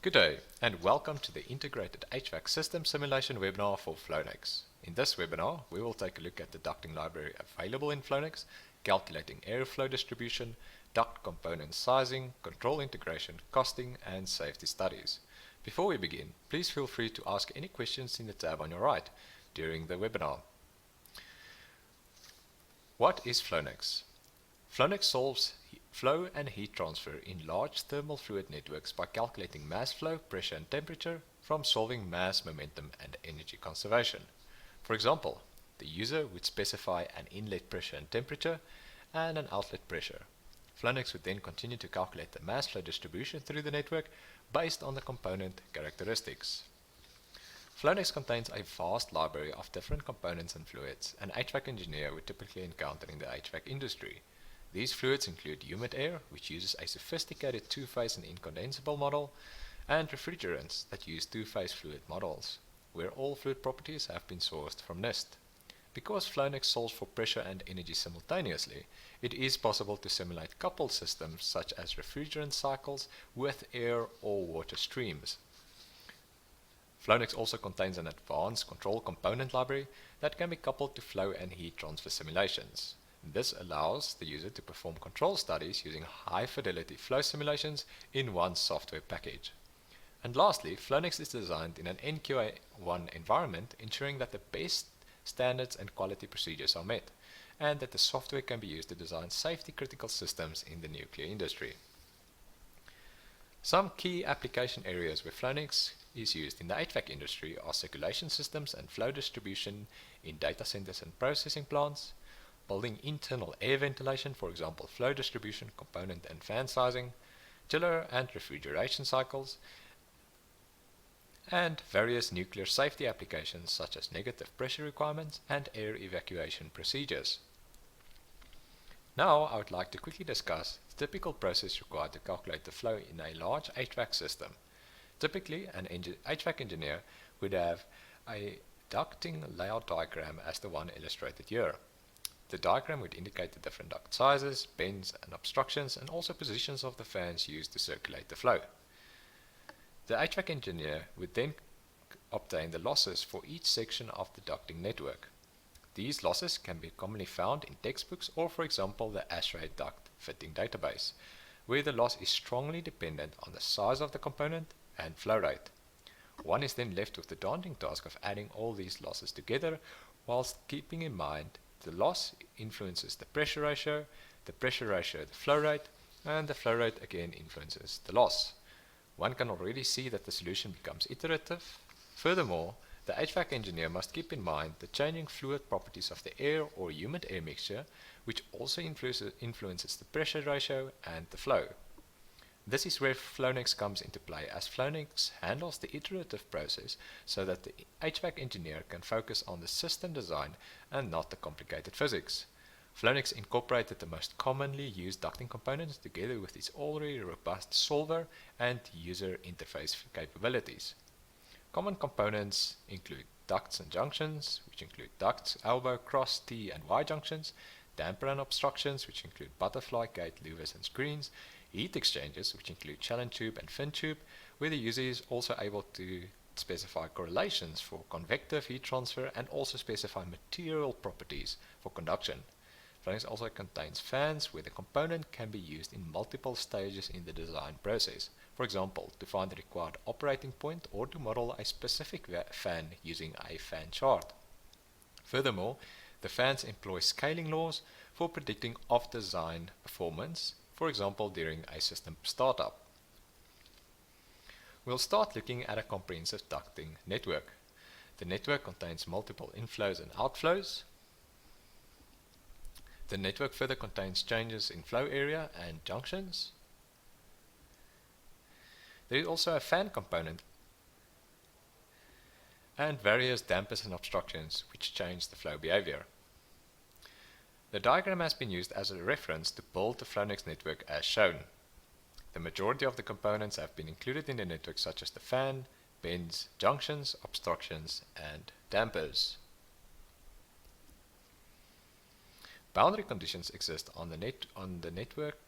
Good day, and welcome to the Integrated HVAC System Simulation webinar for Flownex. In this webinar, we will take a look at the ducting library available in Flownex, calculating airflow distribution, duct component sizing, control integration, costing, and safety studies. Before we begin, please feel free to ask any questions in the tab on your right during the webinar. What is Flownex? Flownex solves flow and heat transfer in large thermal fluid networks by calculating mass flow, pressure and temperature from solving mass, momentum and energy conservation. For example, the user would specify an inlet pressure and temperature and an outlet pressure. Flownex would then continue to calculate the mass flow distribution through the network based on the component characteristics. Flownex contains a vast library of different components and fluids an HVAC engineer would typically encounter in the HVAC industry. These fluids include humid air, which uses a sophisticated two-phase and incondensable model, and refrigerants that use two-phase fluid models, where all fluid properties have been sourced from NIST. Because Flownex solves for pressure and energy simultaneously, it is possible to simulate coupled systems such as refrigerant cycles with air or water streams. Flownex also contains an advanced control component library that can be coupled to flow and heat transfer simulations. This allows the user to perform control studies using high-fidelity flow simulations in one software package. And lastly, Flownex is designed in an NQA1 environment, ensuring that the best standards and quality procedures are met, and that the software can be used to design safety-critical systems in the nuclear industry. Some key application areas where Flownex is used in the HVAC industry are circulation systems and flow distribution in data centers and processing plants, building internal air ventilation, for example flow distribution, component and fan sizing, chiller and refrigeration cycles, and various nuclear safety applications such as negative pressure requirements and air evacuation procedures. Now I would like to quickly discuss the typical process required to calculate the flow in a large HVAC system. Typically, an HVAC engineer would have a ducting layout diagram as the one illustrated here. The diagram would indicate the different duct sizes, bends and obstructions, and also positions of the fans used to circulate the flow. The HVAC engineer would then obtain the losses for each section of the ducting network. These losses can be commonly found in textbooks or, for example, the ASHRAE duct fitting database, where the loss is strongly dependent on the size of the component and flow rate. One is then left with the daunting task of adding all these losses together, whilst keeping in mind the loss influences the pressure ratio the flow rate, and the flow rate again influences the loss. One can already see that the solution becomes iterative. Furthermore, the HVAC engineer must keep in mind the changing fluid properties of the air or humid air mixture, which also influences the pressure ratio and the flow. This is where Flownex comes into play, as Flownex handles the iterative process so that the HVAC engineer can focus on the system design and not the complicated physics. Flownex incorporated the most commonly used ducting components together with its already robust solver and user interface capabilities. Common components include ducts and junctions, which include ducts, elbow, cross, T and Y junctions, damper and obstructions, which include butterfly, gate, louvers and screens, heat exchangers, which include challenge tube and fin tube, where the user is also able to specify correlations for convective heat transfer and also specify material properties for conduction. Flownex also contains fans, where the component can be used in multiple stages in the design process. For example, to find the required operating point or to model a specific fan using a fan chart. Furthermore, the fans employ scaling laws for predicting off-design performance, for example during a system startup. We'll start looking at a comprehensive ducting network. The network contains multiple inflows and outflows. The network further contains changes in flow area and junctions. There is also a fan component and various dampers and obstructions which change the flow behavior. The diagram has been used as a reference to build the Flownex network as shown. The majority of the components have been included in the network, such as the fan, bends, junctions, obstructions and dampers. Boundary conditions exist on the network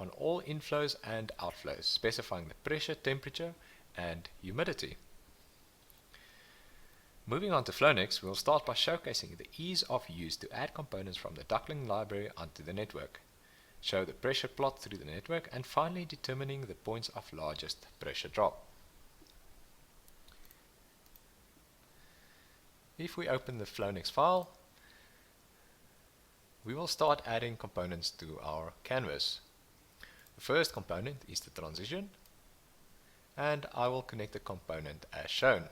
on all inflows and outflows, specifying the pressure, temperature and humidity. Moving on to Flownex, we'll start by showcasing the ease of use to add components from the Ducting library onto the network, show the pressure plot through the network, and finally determining the points of largest pressure drop. If we open the Flownex file, we will start adding components to our canvas. The first component is the transition, and I will connect the component as shown.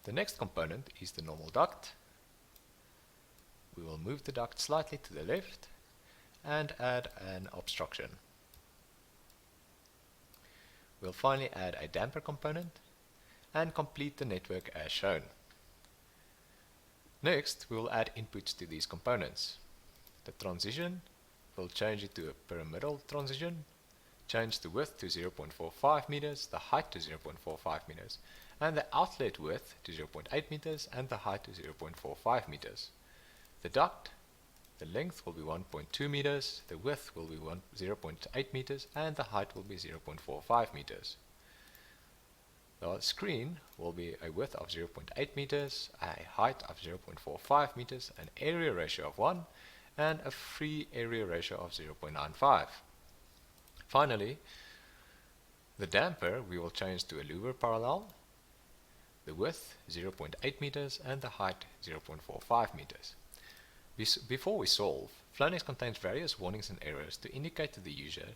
The next component is the normal duct. We will move the duct slightly to the left and add an obstruction. We'll finally add a damper component and complete the network as shown. Next, we will add inputs to these components. The transition, we'll change it to a pyramidal transition, change the width to 0.45 meters, the height to 0.45 meters, and the outlet width to 0.8 meters and the height to 0.45 meters. The duct, the length will be 1.2 meters, the width will be 0.8 meters, and the height will be 0.45 meters. The screen will be a width of 0.8 meters, a height of 0.45 meters, an area ratio of 1, and a free area ratio of 0.95. Finally, the damper we will change to a louver parallel, the width 0.8 meters and the height 0.45 meters. Before we solve, Flownex contains various warnings and errors to indicate to the user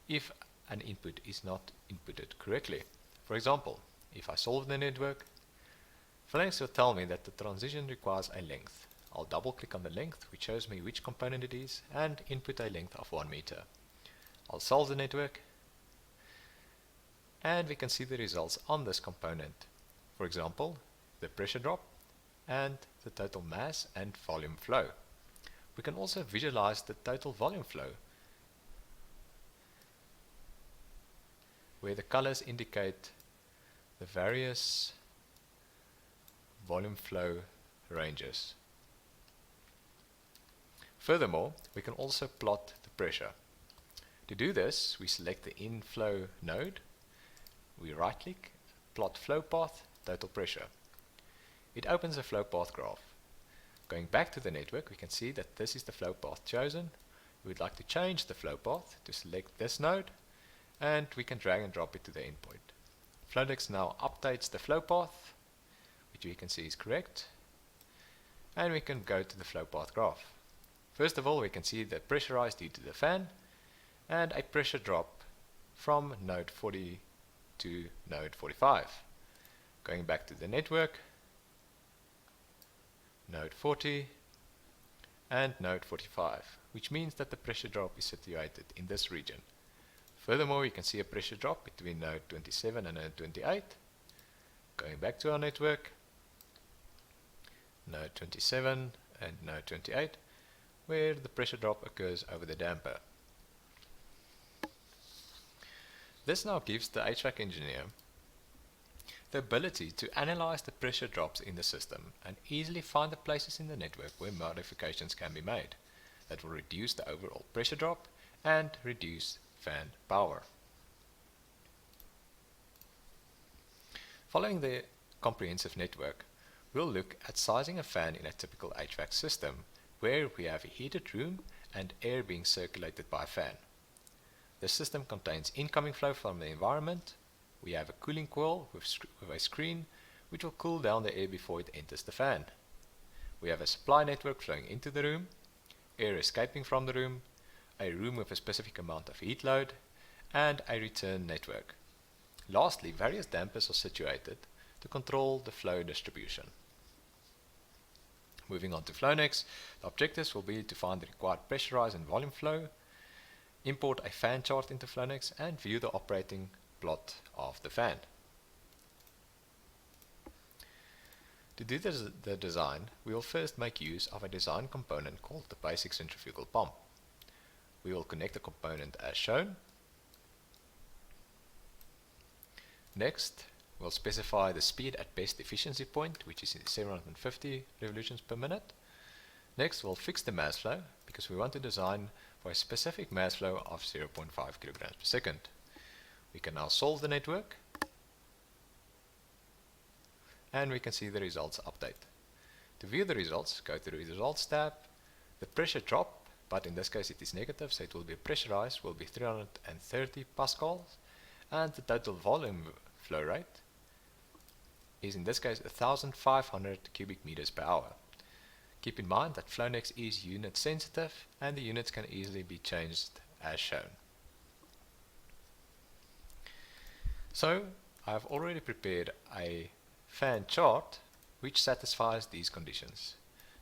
if an input is not inputted correctly. For example, if I solve the network, Flownex will tell me that the transition requires a length. I'll double click on the length, which shows me which component it is, and input a length of 1 meter. I'll solve the network, and we can see the results on this component. For example, the pressure drop and the total mass and volume flow. We can also visualize the total volume flow, where the colors indicate the various volume flow ranges. Furthermore, we can also plot the pressure. To do this, we select the inflow node, we right click, plot flow path, total pressure. It opens a flow path graph. Going back to the network, we can see that this is the flow path chosen. We would like to change the flow path to select this node, and we can drag and drop it to the endpoint. Flownex now updates the flow path, which we can see is correct, and we can go to the flow path graph. First of all, we can see the pressure rise due to the fan and a pressure drop from node 40 to node 45. Going back to the network, node 40 and node 45, which means that the pressure drop is situated in this region. Furthermore, we can see a pressure drop between node 27 and node 28. Going back to our network, node 27 and node 28, where the pressure drop occurs over the damper. This now gives the HVAC engineer the ability to analyze the pressure drops in the system and easily find the places in the network where modifications can be made that will reduce the overall pressure drop and reduce fan power. Following the comprehensive network, we'll look at sizing a fan in a typical HVAC system where we have a heated room and air being circulated by a fan. The system contains incoming flow from the environment. We have a cooling coil with a screen which will cool down the air before it enters the fan. We have a supply network flowing into the room, air escaping from the room, a room with a specific amount of heat load, and a return network. Lastly, various dampers are situated to control the flow distribution. Moving on to Flownex, the objectives will be to find the required pressure rise and volume flow, import a fan chart into Flownex, and view the operating plot of the fan. To do the design, we will first make use of a design component called the basic centrifugal pump. We will connect the component as shown. Next, we'll specify the speed at best efficiency point, which is 750 revolutions per minute. Next, we'll fix the mass flow because we want to design for a specific mass flow of 0.5 kilograms per second. We can now solve the network. and we can see the results update. To view the results, go to the results tab. The pressure drop, but in this case it is negative, so it will be pressurized, will be 330 pascals, and the total volume flow rate is in this case 1500 cubic meters per hour. Keep in mind that Flownex is unit sensitive and the units can easily be changed as shown. So I have already prepared a fan chart which satisfies these conditions.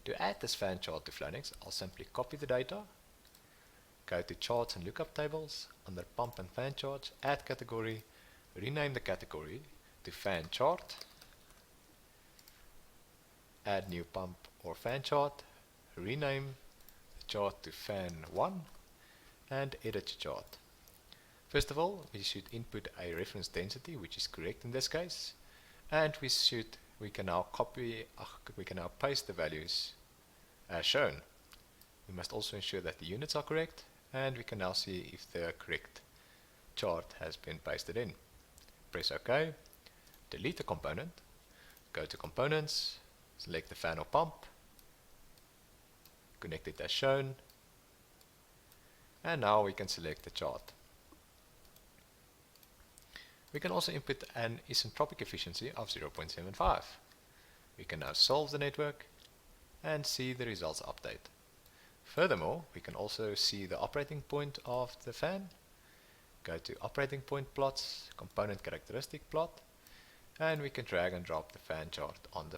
To add this fan chart to Flownex, I'll simply copy the data, go to charts and lookup tables, under pump and fan charts, add category, rename the category to fan chart, add new pump or fan chart, rename the chart to fan 1 and edit the chart. First of all, we should input a reference density which is correct in this case, and we can now paste the values as shown. We must also ensure that the units are correct, and we can now see if the correct chart has been pasted in. Press OK, delete the component, go to components, select the fan or pump, connect it as shown, and now we can select the chart. We can also input an isentropic efficiency of 0.75. We can now solve the network and see the results update. Furthermore, we can also see the operating point of the fan. Go to operating point plots, component characteristic plot, and we can drag and drop the fan chart on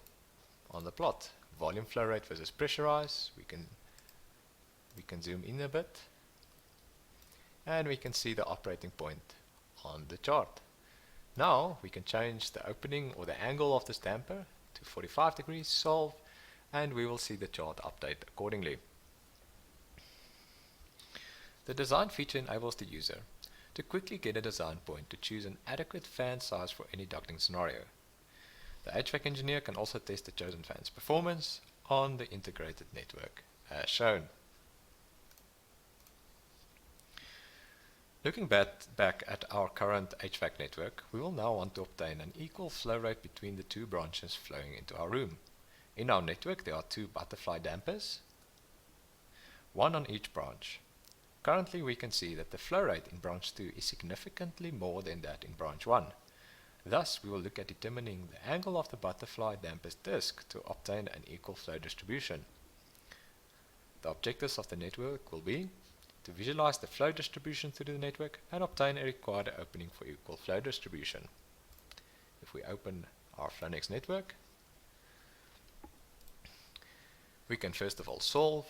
the plot. Volume flow rate versus pressurized. We can zoom in a bit, and we can see the operating point on the chart. Now we can change the opening or the angle of this damper to 45 degrees, solve, and we will see the chart update accordingly. The design feature enables the user to quickly get a design point to choose an adequate fan size for any ducting scenario. The HVAC engineer can also test the chosen fan's performance on the integrated network as shown. Looking back at our current HVAC network, we will now want to obtain an equal flow rate between the two branches flowing into our room. In our network there are two butterfly dampers, one on each branch. Currently we can see that the flow rate in branch 2 is significantly more than that in branch 1. Thus we will look at determining the angle of the butterfly damper's disc to obtain an equal flow distribution. The objectives of the network will be to visualize the flow distribution through the network and obtain a required opening for equal flow distribution. If we open our Flownex network, we can first of all solve,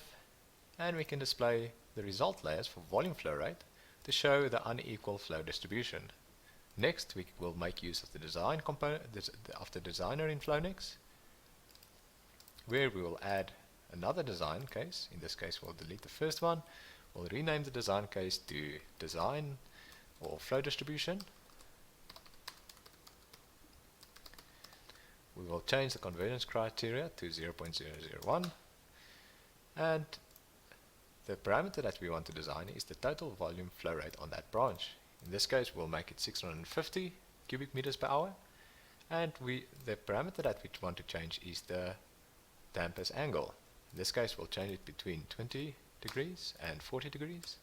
and we can display the result layers for volume flow rate to show the unequal flow distribution. Next we will make use of the design component of the designer in Flownex, where we will add another design case. In this case we'll delete the first one. We'll rename the design case to design or flow distribution. We will change the convergence criteria to 0.001, and the parameter that we want to design is the total volume flow rate on that branch. In this case we'll make it 650 cubic meters per hour, and the parameter that we want to change is the damper's angle. In this case we'll change it between 20 degrees and 40 degrees,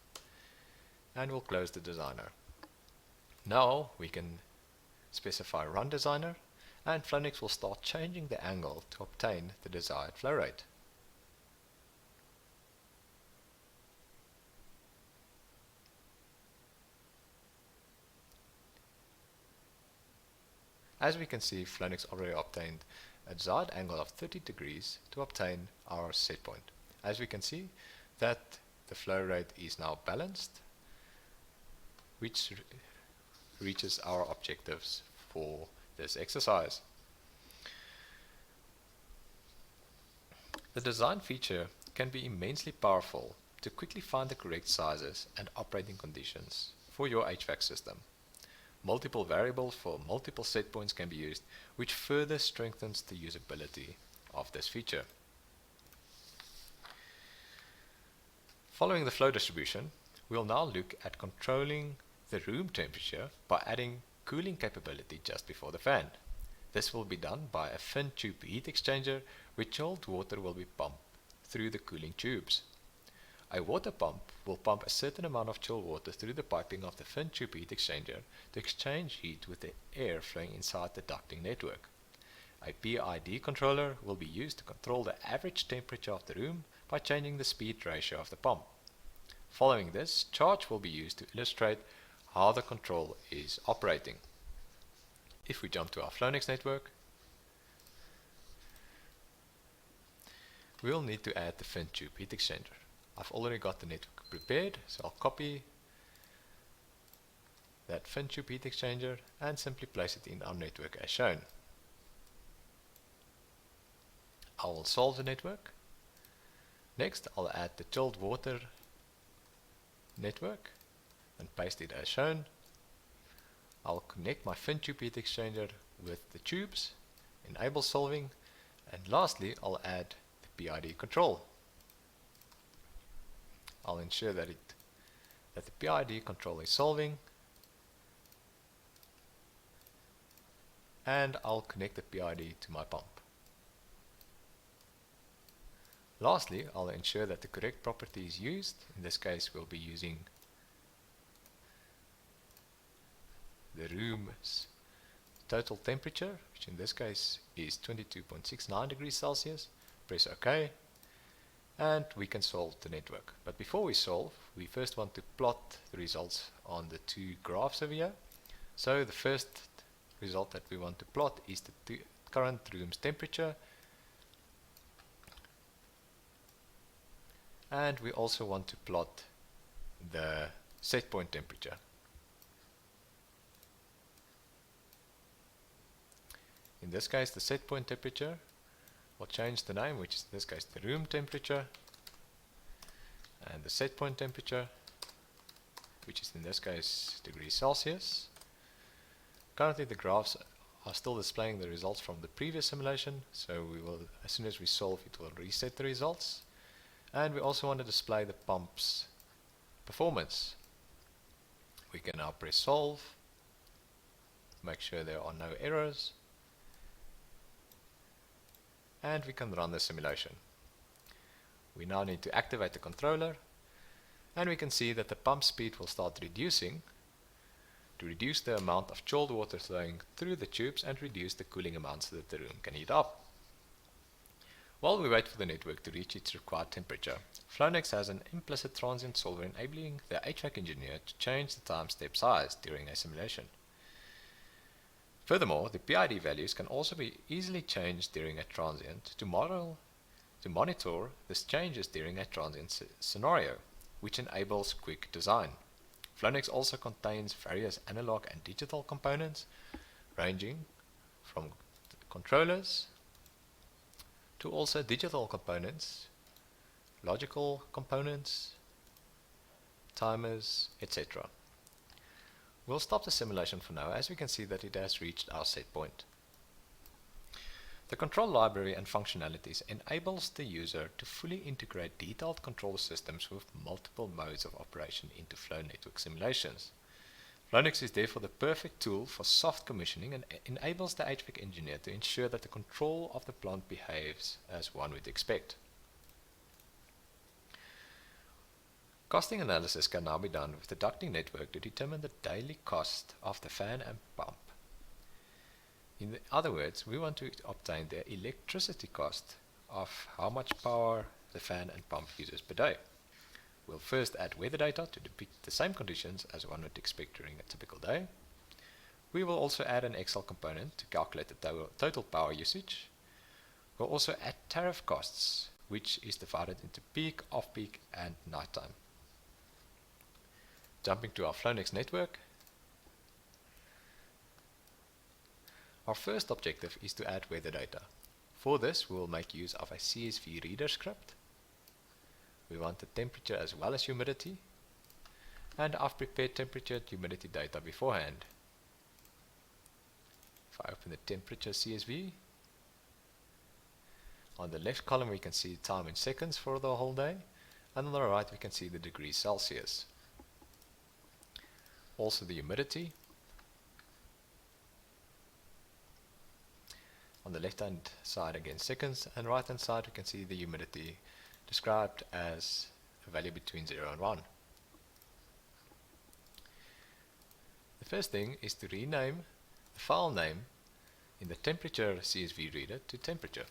and we'll close the designer. Now we can specify run designer, and Flownex will start changing the angle to obtain the desired flow rate. As we can see, Flownex already obtained a desired angle of 30 degrees to obtain our set point. As we can see that the flow rate is now balanced, which reaches our objectives for this exercise. The design feature can be immensely powerful to quickly find the correct sizes and operating conditions for your HVAC system. Multiple variables for multiple set points can be used, which further strengthens the usability of this feature. Following the flow distribution, we'll now look at controlling the room temperature by adding cooling capability just before the fan. This will be done by a fin tube heat exchanger where chilled water will be pumped through the cooling tubes. A water pump will pump a certain amount of chilled water through the piping of the fin tube heat exchanger to exchange heat with the air flowing inside the ducting network. A PID controller will be used to control the average temperature of the room by changing the speed ratio of the pump. Following this, charts will be used to illustrate how the control is operating. If we jump to our Flownex network, we'll need to add the fin tube heat exchanger. I've already got the network prepared, so I'll copy that fin tube heat exchanger and simply place it in our network as shown. I will solve the network. Next, I'll add the chilled water network and paste it as shown. I'll connect my fin tube heat exchanger with the tubes, enable solving, and lastly I'll add the PID control. I'll ensure that the PID control is solving, and I'll connect the PID to my pump. Lastly, I'll ensure that the correct property is used. In this case, we'll be using the room's total temperature, which in this case is 22.69 degrees Celsius. Press OK, and we can solve the network. But before we solve, we first want to plot the results on the two graphs over here. So the first result that we want to plot is the current room's temperature, and we also want to plot the set point temperature. In this case, the set point temperature will change the name, which is in this case the room temperature, and the set point temperature, which is in this case degrees Celsius. Currently the graphs are still displaying the results from the previous simulation, so we will, as soon as we solve, it will reset the results. And we also want to display the pump's performance. We can now press solve, make sure there are no errors, and we can run the simulation. We now need to activate the controller, and we can see that the pump speed will start reducing to reduce the amount of chilled water flowing through the tubes and reduce the cooling amount so that the room can heat up. While we wait for the network to reach its required temperature, Flownex has an implicit transient solver enabling the HVAC engineer to change the time step size during a simulation. Furthermore, the PID values can also be easily changed during a transient to monitor these changes during a transient scenario, which enables quick design. Flownex also contains various analog and digital components ranging from controllers to also digital components, logical components, timers, etc. We'll stop the simulation for now, as we can see that it has reached our set point. The control library and functionalities enables the user to fully integrate detailed control systems with multiple modes of operation into flow network simulations. Flownex is therefore the perfect tool for soft commissioning and enables the HVAC engineer to ensure that the control of the plant behaves as one would expect. Costing analysis can now be done with the ducting network to determine the daily cost of the fan and pump. In other words, we want to obtain the electricity cost of how much power the fan and pump uses per day. We'll first add weather data to depict the same conditions as one would expect during a typical day. We will also add an Excel component to calculate the total power usage. We'll also add tariff costs, which is divided into peak, off-peak, and nighttime. Jumping to our Flownex network. Our first objective is to add weather data. For this, we will make use of a CSV reader script. We want the temperature as well as humidity, and I've prepared temperature and humidity data beforehand. If I open the temperature CSV, on the left column we can see time in seconds for the whole day, and on the right we can see the degrees Celsius. Also the humidity, On the left hand side again seconds, and right hand side we can see the humidity described as a value between 0 and 1. The first thing is to rename the file name in the temperature CSV reader to temperature,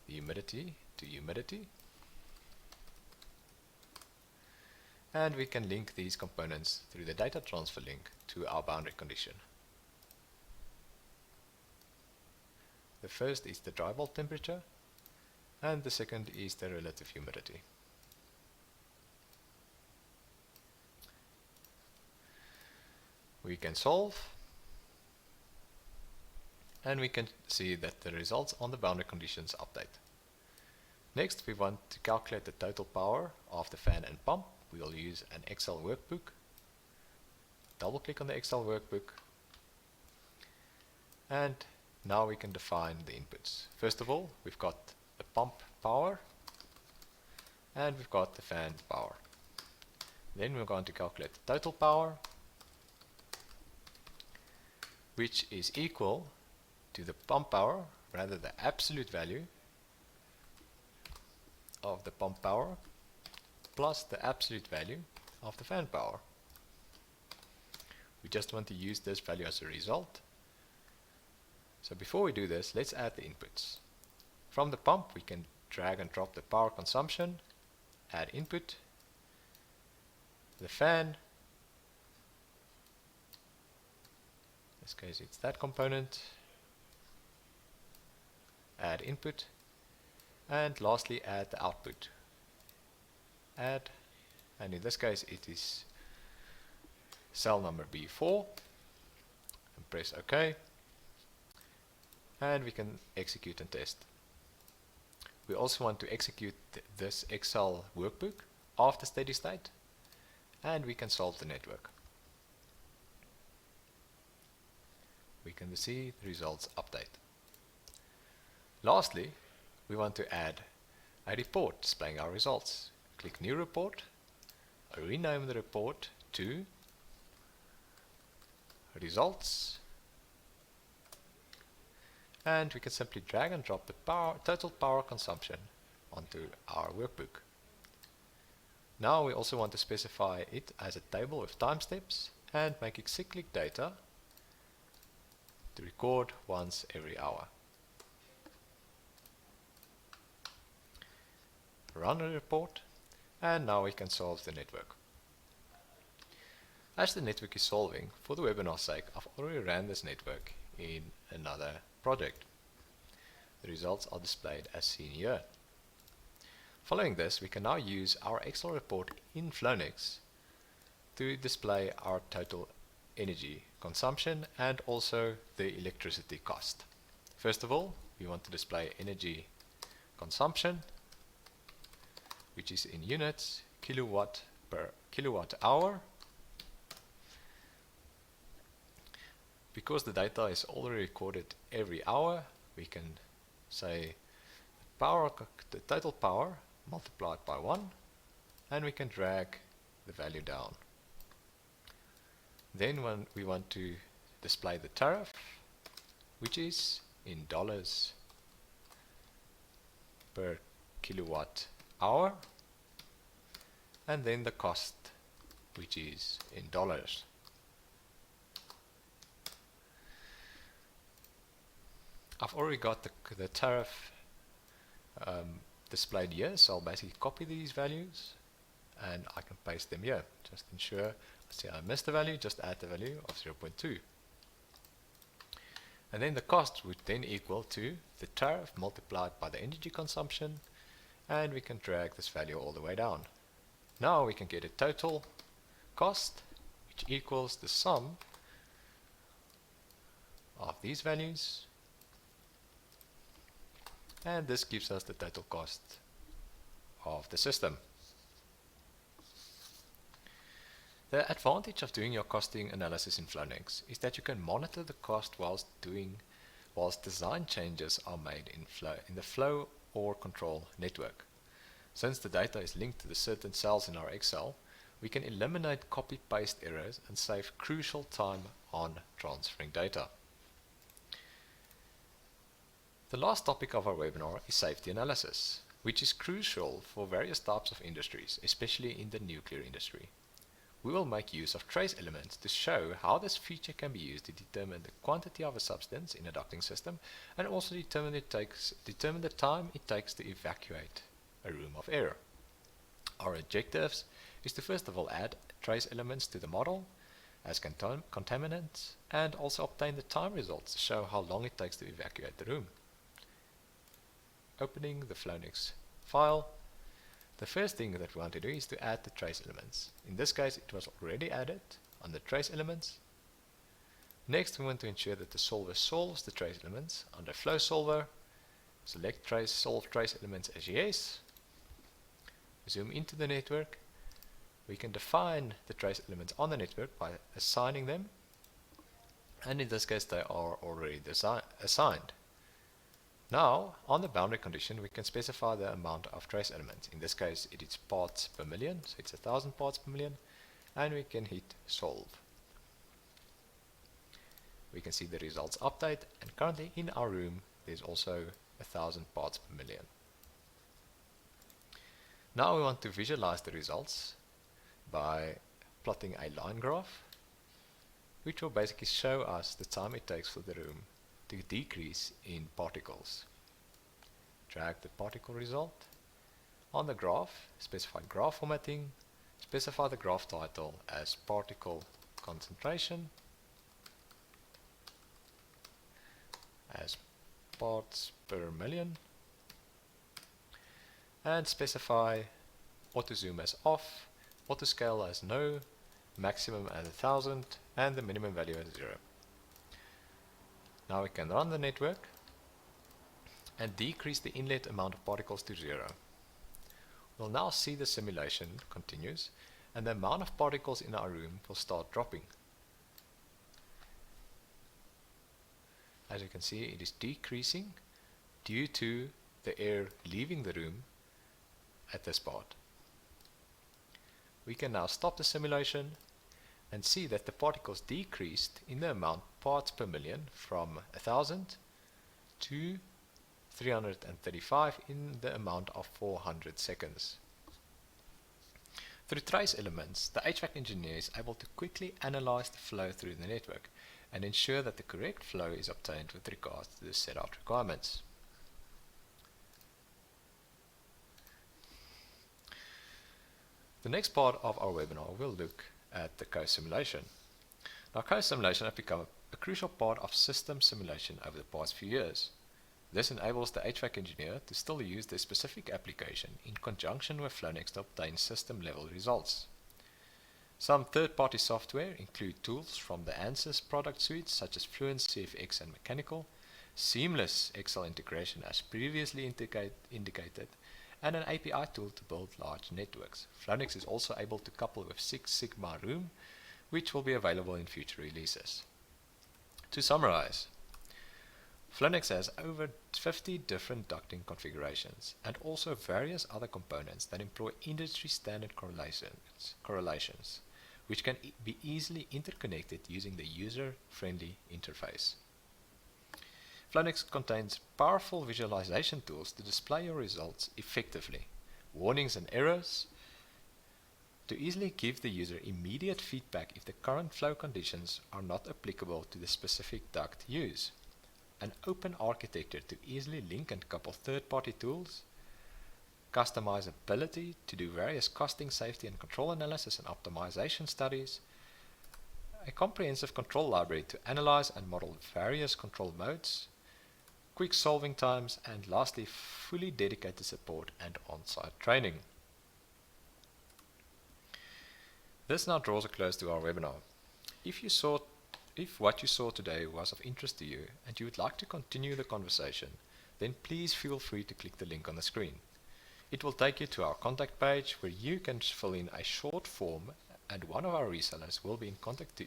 the humidity to humidity, and we can link these components through the data transfer link to our boundary condition. The first is the dry bulb temperature, and the second is the relative humidity. We can solve, and we can see that the results on the boundary conditions update. Next, we want to calculate the total power of the fan and pump. We will use an Excel workbook. Double click on the Excel workbook, and now we can define the inputs. First of all, we've got the pump power and we've got the fan power. Then we're going to calculate the total power, which is equal to the pump power, rather the absolute value of the pump power plus the absolute value of the fan power. We just want to use this value as a result. So before we do this, let's add the inputs. From the pump we can drag and drop the power consumption, add input, the fan, in this case it's that component, add input, and lastly add the output, add, and in this case it is cell number B4, and press OK, and we can execute and test. We also want to execute this Excel workbook after steady state, and we can solve the network. We can see the results update. Lastly, we want to add a report displaying our results. Click New Report, rename the report to Results, and we can simply drag and drop the total power consumption onto our workbook. Now we also want to specify it as a table with time steps and make it cyclic data to record once every hour. Run a report, and now we can solve the network. As the network is solving, for the webinar's sake, I've already ran this network in another project. The results are displayed as seen here. Following this, we can now use our Excel report in Flownex to display our total energy consumption and also the electricity cost. First of all, we want to display energy consumption, which is in units, kilowatt per kilowatt hour. Because the data is already recorded every hour, we can say the total power multiplied by 1, and we can drag the value down. Then when we want to display the tariff, which is in dollars per kilowatt hour, and then the cost, which is in dollars. I've already got the tariff displayed here, so I'll basically copy these values and I can paste them here. Just ensure, see I missed the value, just add the value of 0.2. And then the cost would then equal to the tariff multiplied by the energy consumption, and we can drag this value all the way down. Now we can get a total cost, which equals the sum of these values, and this gives us the total cost of the system. The advantage of doing your costing analysis in Flownex is that you can monitor the cost whilst design changes are made in the flow or control network. Since the data is linked to the certain cells in our Excel, we can eliminate copy-paste errors and save crucial time on transferring data. The last topic of our webinar is safety analysis, which is crucial for various types of industries, especially in the nuclear industry. We will make use of trace elements to show how this feature can be used to determine the quantity of a substance in a ducting system and also determine the time it takes to evacuate a room of air. Our objectives is to first of all add trace elements to the model as contaminants and also obtain the time results to show how long it takes to evacuate the room. Opening the Flownex file, the first thing that we want to do is to add the trace elements. In this case it was already added on the trace elements. Next we want to ensure that the solver solves the trace elements. Under flow solver, select solve trace elements as yes. Zoom into the network. We can define the trace elements on the network by assigning them, and in this case they are already assigned. Now on the boundary condition we can specify the amount of trace elements. In this case it is parts per million, so it's 1000 parts per million, and we can hit solve. We can see the results update, and currently in our room there's also 1000 parts per million. Now we want to visualize the results by plotting a line graph, which will basically show us the time it takes for the room to decrease in particles. Drag the particle result on the graph, specify graph formatting, specify the graph title as particle concentration, as parts per million, and specify auto zoom as off, auto scale as no, maximum as 1000, and the minimum value as 0. Now we can run the network and decrease the inlet amount of particles to 0. We'll now see the simulation continues, and the amount of particles in our room will start dropping. As you can see, it is decreasing due to the air leaving the room at this part. We can now stop the simulation and see that the particles decreased in the amount parts per million from 1000 to 335 in the amount of 400 seconds. Through trace elements, the HVAC engineer is able to quickly analyze the flow through the network and ensure that the correct flow is obtained with regards to the set out requirements. The next part of our webinar will look at the co-simulation. Now, co-simulation has become a crucial part of system simulation over the past few years. This enables the HVAC engineer to still use their specific application in conjunction with Flownex to obtain system level results. Some third-party software include tools from the ANSYS product suite such as Fluence, CFX and Mechanical, seamless Excel integration as previously indicated, and an API tool to build large networks. Flownex is also able to couple with Six Sigma Room, which will be available in future releases. To summarize, Flownex has over 50 different ducting configurations and also various other components that employ industry standard correlations, which can be easily interconnected using the user-friendly interface. Flownex contains powerful visualization tools to display your results effectively, warnings and errors, to easily give the user immediate feedback if the current flow conditions are not applicable to the specific duct used, an open architecture to easily link and couple third-party tools, customizability to do various costing, safety and control analysis and optimization studies, a comprehensive control library to analyze and model various control modes, quick solving times, and lastly, fully dedicated support and on-site training. This now draws a close to our webinar. If what you saw today was of interest to you and you would like to continue the conversation, then please feel free to click the link on the screen. It will take you to our contact page where you can fill in a short form, and one of our resellers will be in contact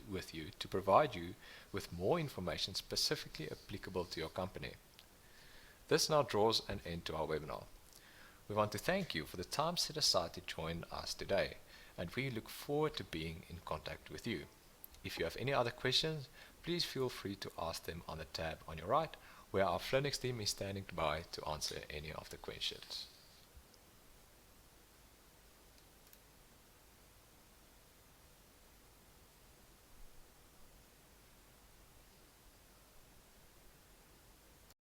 with you to provide you with more information specifically applicable to your company. This now draws an end to our webinar. We want to thank you for the time set aside to join us today, and we look forward to being in contact with you. If you have any other questions, please feel free to ask them on the tab on your right, where our Flownex team is standing by to answer any of the questions.